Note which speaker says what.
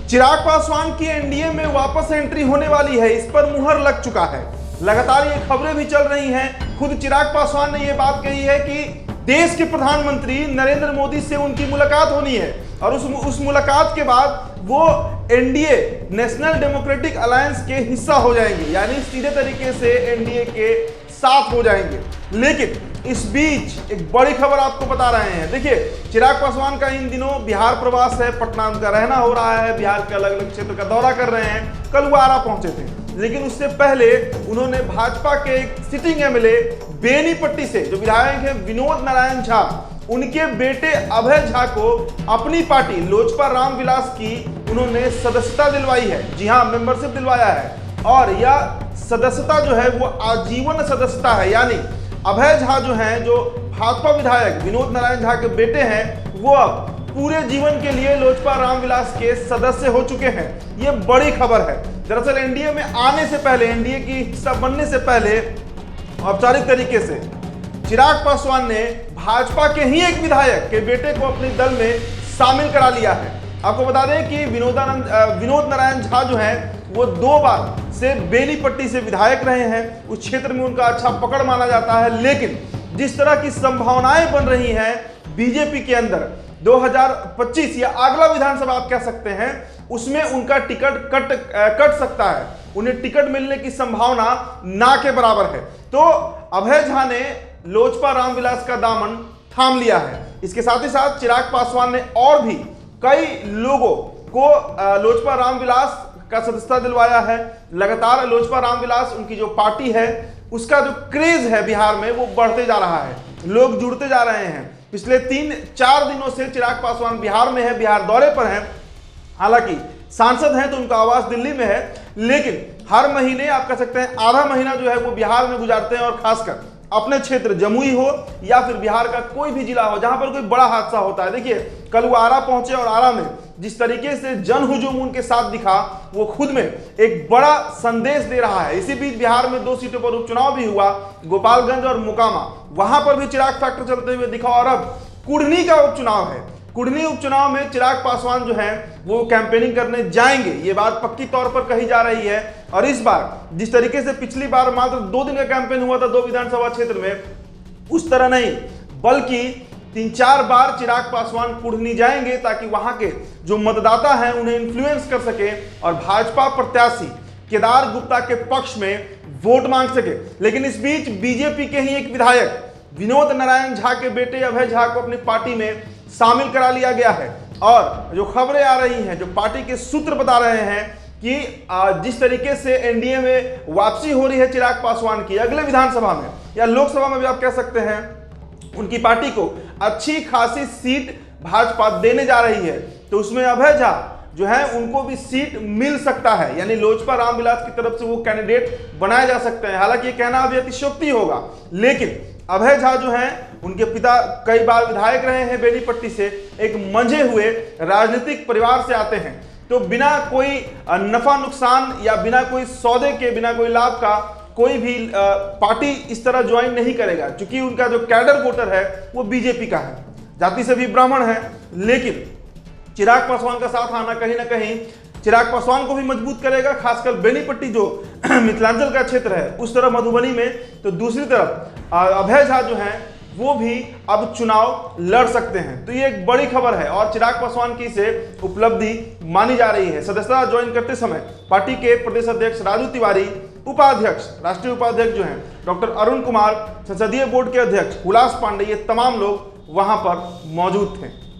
Speaker 1: चिराग पासवान की एनडीए में वापस एंट्री होने वाली है, इस पर मुहर लग चुका है। लगातार ये खबरें भी चल रही हैं। खुद चिराग पासवान ने ये बात कही है कि देश के प्रधानमंत्री नरेंद्र मोदी से उनकी मुलाकात होनी है और उस मुलाकात के बाद वो एनडीए नेशनल डेमोक्रेटिक अलायंस के हिस्सा हो जाएंगे, यानी सीधे तरीके से एनडीए के साथ हो जाएंगे। लेकिन इस बीच एक बड़ी खबर आपको बता रहे हैं। देखिए, चिराग पासवान का इन दिनों बिहार प्रवास है, पटना उनका रहना हो रहा है, बिहार के अलग अलग क्षेत्र का दौरा कर रहे हैं। कल वो आरा पहुंचे थे, लेकिन उससे पहले उन्होंने भाजपा के एक सिटिंग एमएलए बेनीपट्टी से जो विधायक है विनोद नारायण झा, उनके बेटे अभय झा को अपनी पार्टी लोजपा रामविलास की उन्होंने सदस्यता दिलवाई है। जी हाँ, मेंबरशिप दिलवाया है और यह सदस्यता जो है वो आजीवन सदस्यता है, यानी अभय झा जो हैं, जो भाजपा विधायक विनोद नारायण झा के बेटे हैं, वो अब पूरे जीवन के लिए लोजपा रामविलास के सदस्य हो चुके हैं। ये बड़ी खबर है। दरअसल एनडीए में आने से पहले, एनडीए की हिस्सा बनने से पहले औपचारिक तरीके से चिराग पासवान ने भाजपा के ही एक विधायक के बेटे को अपने दल में शामिल करा लिया है। आपको बता दें कि विनोद नारायण झा जो हैं वो 2 बार से बेनीपट्टी से विधायक रहे हैं। उस क्षेत्र में उनका अच्छा पकड़ माना जाता है, लेकिन जिस तरह की संभावनाएं बन रही हैं बीजेपी के अंदर 2025 या अगला विधानसभा आप कह सकते हैं, उसमें उनका टिकट कट सकता है। उन्हें टिकट मिलने की संभावना ना के बराबर है। तो अभय झा ने लोजपा रामविलास का दामन थाम लिया है। इसके साथ ही साथ चिराग पासवान ने और भी कई लोगों को लोजपा रामविलास का सदस्यता दिलवाया है। लगातार लोजपा रामविलास उनकी जो पार्टी है उसका जो क्रेज है बिहार में वो बढ़ते जा रहा है, लोग जुड़ते जा रहे हैं। पिछले 3-4 दिनों से चिराग पासवान बिहार में है, बिहार दौरे पर हैं। हालांकि सांसद हैं तो उनका आवास दिल्ली में है, लेकिन हर महीने आप कह सकते हैं आधा महीना जो है वो बिहार में गुजारते हैं और खासकर अपने क्षेत्र जमुई हो या फिर बिहार का कोई भी जिला हो जहां पर कोई बड़ा हादसा होता है। देखिए, कल वो आरा पहुंचे और आरा में जिस तरीके से जन हुजूम उनके साथ दिखा, वो खुद में एक बड़ा संदेश दे रहा है। इसी बीच बिहार में 2 सीटों पर उपचुनाव भी हुआ, गोपालगंज और मोकामा, वहां पर भी चिराग फैक्टर चलते हुए दिखा। और अब कुढ़नी का उपचुनाव है। कुढ़नी उपचुनाव में चिराग पासवान जो हैं वो कैंपेनिंग करने जाएंगे, ये बात पक्की तौर पर कही जा रही है। और इस बार जिस तरीके से पिछली बार मात्र 2 दिन का कैंपेन हुआ था 2 विधानसभा क्षेत्र में, उस तरह नहीं, बल्कि 3-4 बार चिराग पासवान कुढ़नी जाएंगे ताकि वहां के जो मतदाता हैं उन्हें इन्फ्लुएंस कर सके और भाजपा प्रत्याशी केदार गुप्ता के पक्ष में वोट मांग सके। लेकिन इस बीच बीजेपी के ही एक विधायक विनोद नारायण झा के बेटे अभय झा को अपनी पार्टी में शामिल करा लिया गया है। और जो खबरें आ रही हैं, जो पार्टी के सूत्र बता रहे हैं कि जिस तरीके से एनडीए में वापसी हो रही है चिराग पासवान की, अगले विधानसभा में या लोकसभा में भी आप कह सकते हैं, उनकी पार्टी को अच्छी खासी सीट भाजपा देने जा रही है। तो उसमें अभय झा जो है उनको भी सीट मिल सकता है, यानी लोजपा रामविलास की तरफ से वो कैंडिडेट बनाए जा सकते हैं। हालांकि ये कहना अभी अतिशयोक्ति होगा, लेकिन अभय झा जो हैं उनके पिता कई बार विधायक रहे हैं बेनीपट्टी से, एक मंझे हुए राजनीतिक परिवार से आते हैं। तो बिना कोई नफा नुकसान या बिना कोई सौदे के, बिना कोई लाभ का कोई भी पार्टी इस तरह ज्वाइन नहीं करेगा, क्योंकि उनका जो कैडर वोटर है वो बीजेपी का है, जाति से भी ब्राह्मण है। लेकिन चिराग पासवान का साथ आना कहीं ना कहीं चिराग पासवान को भी मजबूत करेगा, खासकर बेनीपट्टी जो मिथिलांचल का क्षेत्र है उस तरफ मधुबनी में। तो दूसरी तरफ अभय झा जो हैं वो भी अब चुनाव लड़ सकते हैं। तो ये एक बड़ी खबर है और चिराग पासवान की इसे उपलब्धि मानी जा रही है। सदस्यता ज्वाइन करते समय पार्टी के प्रदेश अध्यक्ष राजू तिवारी, उपाध्यक्ष, राष्ट्रीय उपाध्यक्ष जो हैं डॉक्टर अरुण कुमार, संसदीय बोर्ड के अध्यक्ष हुलास पांडे, ये तमाम लोग वहां पर मौजूद थे।